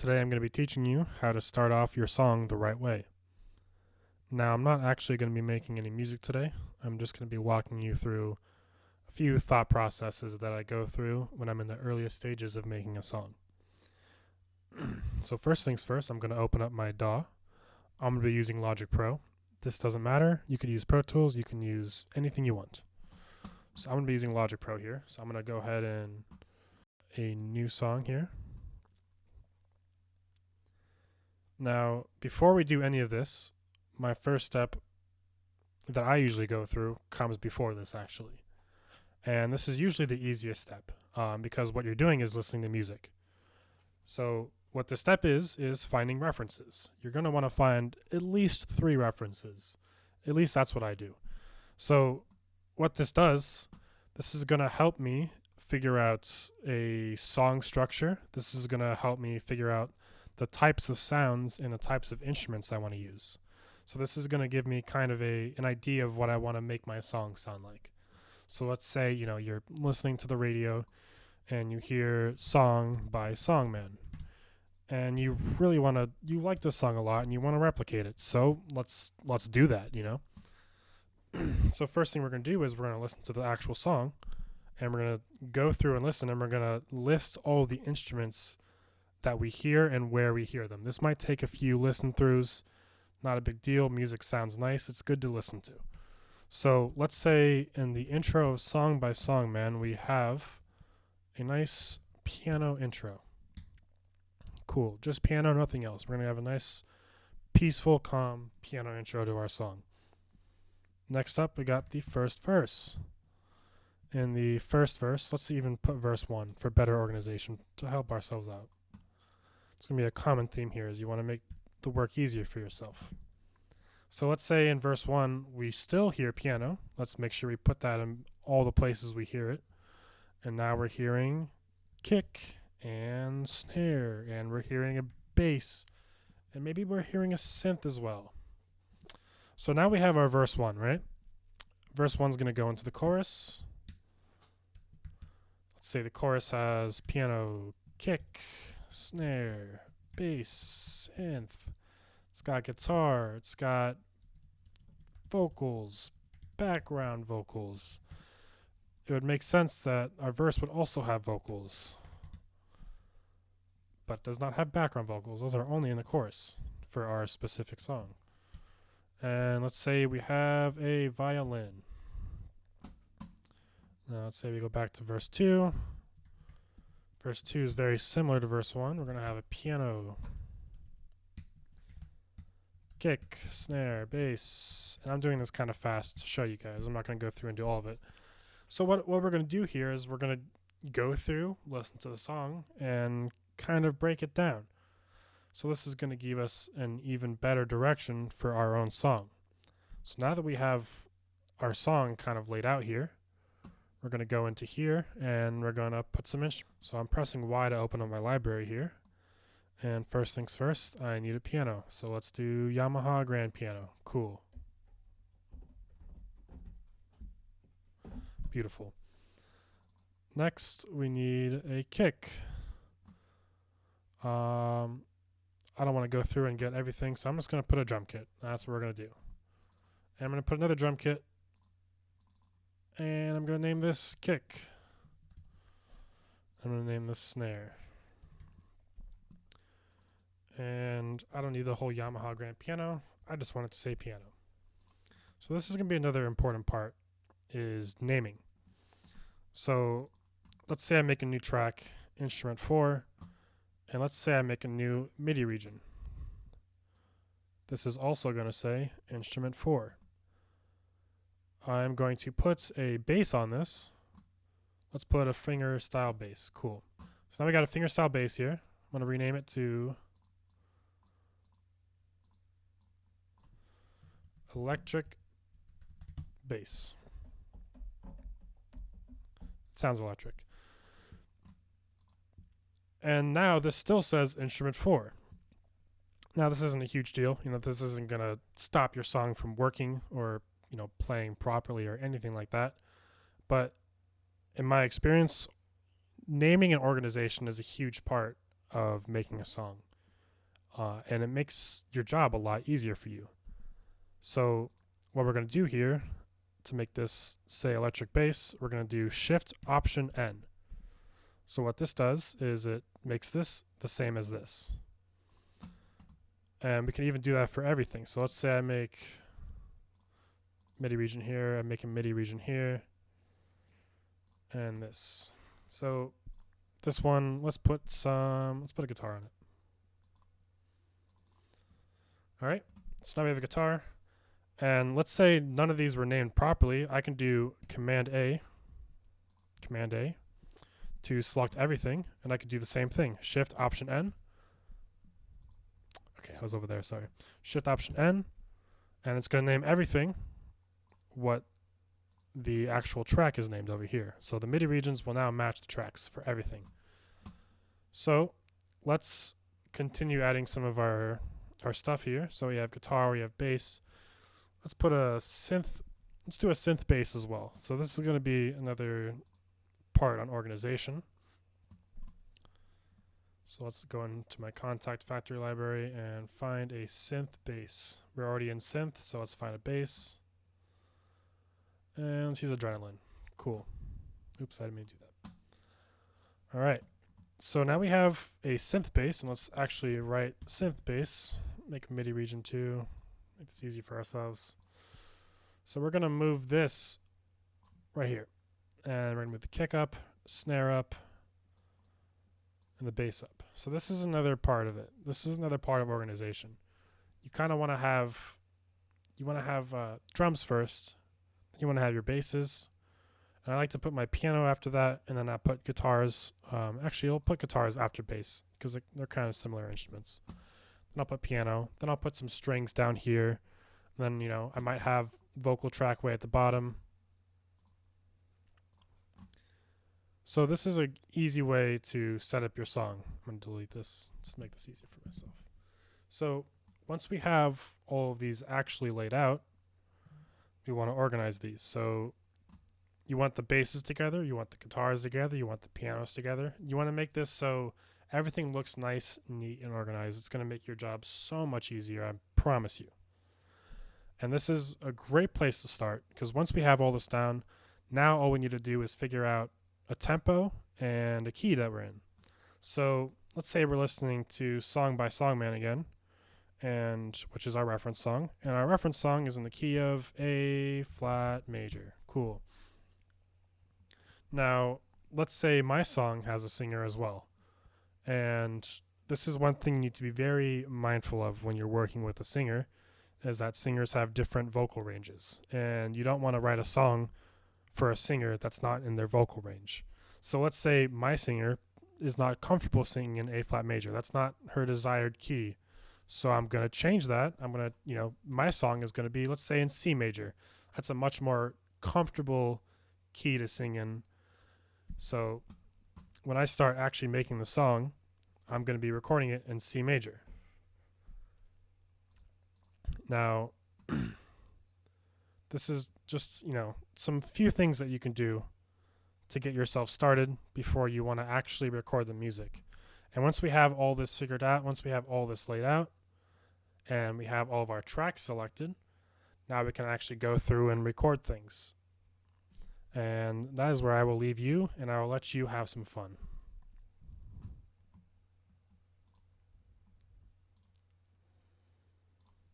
Today I'm going to be teaching you how to start off your song the right way. Now, I'm not actually going to be making any music today. I'm just going to be walking you through a few thought processes that I go through when I'm in the earliest stages of making a song. So first things first, I'm going to open up my DAW. I'm going to be using Logic Pro. This doesn't matter. You could use Pro Tools. You can use anything you want. So I'm going to be using Logic Pro here. So I'm going to go ahead and a new song here. Now, before we do any of this, my first step that I usually go through comes before this, actually. And this is usually the easiest step because what you're doing is listening to music. So what the step is finding references. You're going to want to find at least 3 references. At least that's what I do. So what this does, this is going to help me figure out a song structure. This is going to help me figure out the types of sounds and the types of instruments I want to use. So this is going to give me kind of an idea of what I want to make my song sound like. So let's say, you're listening to the radio and you hear Song by Songman. And you really you like this song a lot and you want to replicate it. So let's do that, So first thing we're going to do is we're going to listen to the actual song and we're going to go through and listen and we're going to list all the instruments that we hear and where we hear them. This might take a few listen throughs. Not a big deal. Music sounds nice. It's good to listen to. So let's say in the intro of Song by Songman, we have a nice piano intro. Cool. Just piano, nothing else. We're going to have a nice, peaceful, calm piano intro to our song. Next up, we got the first verse. In the first verse, let's even put verse 1 for better organization to help ourselves out. It's going to be a common theme here is you want to make the work easier for yourself. So let's say in verse 1, we still hear piano. Let's make sure we put that in all the places we hear it. And now we're hearing kick and snare, and we're hearing a bass, and maybe we're hearing a synth as well. So now we have our verse 1, right? Verse 1 is going to go into the chorus. Let's say the chorus has piano, kick, snare, bass, synth. It's got guitar. It's got vocals, background vocals. It would make sense that our verse would also have vocals, but does not have background vocals. Those are only in the chorus for our specific song. And let's say we have a violin. Now let's say we go back to verse 2. Verse 2 is very similar to verse 1. We're going to have a piano, kick, snare, bass. And I'm doing this kind of fast to show you guys. I'm not going to go through and do all of it. So what we're going to do here is we're going to go through, listen to the song, and kind of break it down. So this is going to give us an even better direction for our own song. So now that we have our song kind of laid out here, we're going to go into here and we're going to put some instruments. So I'm pressing Y to open up my library here. And first things first, I need a piano. So let's do Yamaha Grand Piano. Cool. Beautiful. Next, we need a kick. I don't want to go through and get everything, so I'm just going to put a drum kit. That's what we're going to do. And I'm going to put another drum kit. And I'm going to name this kick. I'm going to name this snare. And I don't need the whole Yamaha Grand Piano. I just want it to say piano. So this is going to be another important part, is naming. So let's say I make a new track, instrument 4, and let's say I make a new MIDI region. This is also going to say instrument 4. I'm going to put a bass on this. Let's put a finger style bass. Cool. So now we got a finger style bass here. I'm going to rename it to electric bass. It sounds electric. And now this still says instrument 4. Now this isn't a huge deal. This isn't going to stop your song from working or playing properly or anything like that. But in my experience, naming and organization is a huge part of making a song. And it makes your job a lot easier for you. So what we're going to do here to make this say electric bass, we're going to do Shift Option N. So what this does is it makes this the same as this. And we can even do that for everything. So let's say I make MIDI region here, I make a MIDI region here, and this. So this one, let's put a guitar on it. All right, so now we have a guitar. And let's say none of these were named properly. I can do Command A to select everything, and I could do the same thing. Shift Option N. Okay, I was over there, sorry. Shift Option N, and it's going to name everything what the actual track is named over here. So the MIDI regions will now match the tracks for everything. So let's continue adding some of our stuff here. So we have guitar, we have bass. Let's put a synth. Let's do a synth bass as well. So this is going to be another part on organization. So let's go into my Kontakt Factory library and find a synth bass. We're already in synth, so let's find a bass. And let's use Adrenaline. Cool. Oops, I didn't mean to do that. All right. So now we have a synth bass, and let's actually write synth bass. Make a MIDI region too. Make this easy for ourselves. So we're going to move this right here. And we're going to move the kick up, snare up, and the bass up. So this is another part of it. This is another part of organization. You kind of want to have, drums first. You want to have your basses. And I like to put my piano after that, and then I put guitars. Actually, I'll put guitars after bass because they're kind of similar instruments. Then I'll put piano. Then I'll put some strings down here. And then, I might have vocal track way at the bottom. So this is an easy way to set up your song. I'm going to delete this just to make this easier for myself. So once we have all of these actually laid out, we want to organize these. So you want the basses together, you want the guitars together, you want the pianos together. You want to make this so everything looks nice, neat, and organized. It's going to make your job so much easier, I promise you. And this is a great place to start because once we have all this down, now all we need to do is figure out a tempo and a key that we're in. So let's say we're listening to Song by Songman again, and which is our reference song. And our reference song is in the key of A flat major. Cool. Now, let's say my song has a singer as well. And this is one thing you need to be very mindful of when you're working with a singer, is that singers have different vocal ranges. And you don't want to write a song for a singer that's not in their vocal range. So let's say my singer is not comfortable singing in A flat major. That's not her desired key. So I'm going to change that. I'm going to, my song is going to be, let's say, in C major. That's a much more comfortable key to sing in. So when I start actually making the song, I'm going to be recording it in C major. Now, this is just, some few things that you can do to get yourself started before you want to actually record the music. And once we have all this figured out, once we have all this laid out, and we have all of our tracks selected, now we can actually go through and record things. And that is where I will leave you, and I will let you have some fun.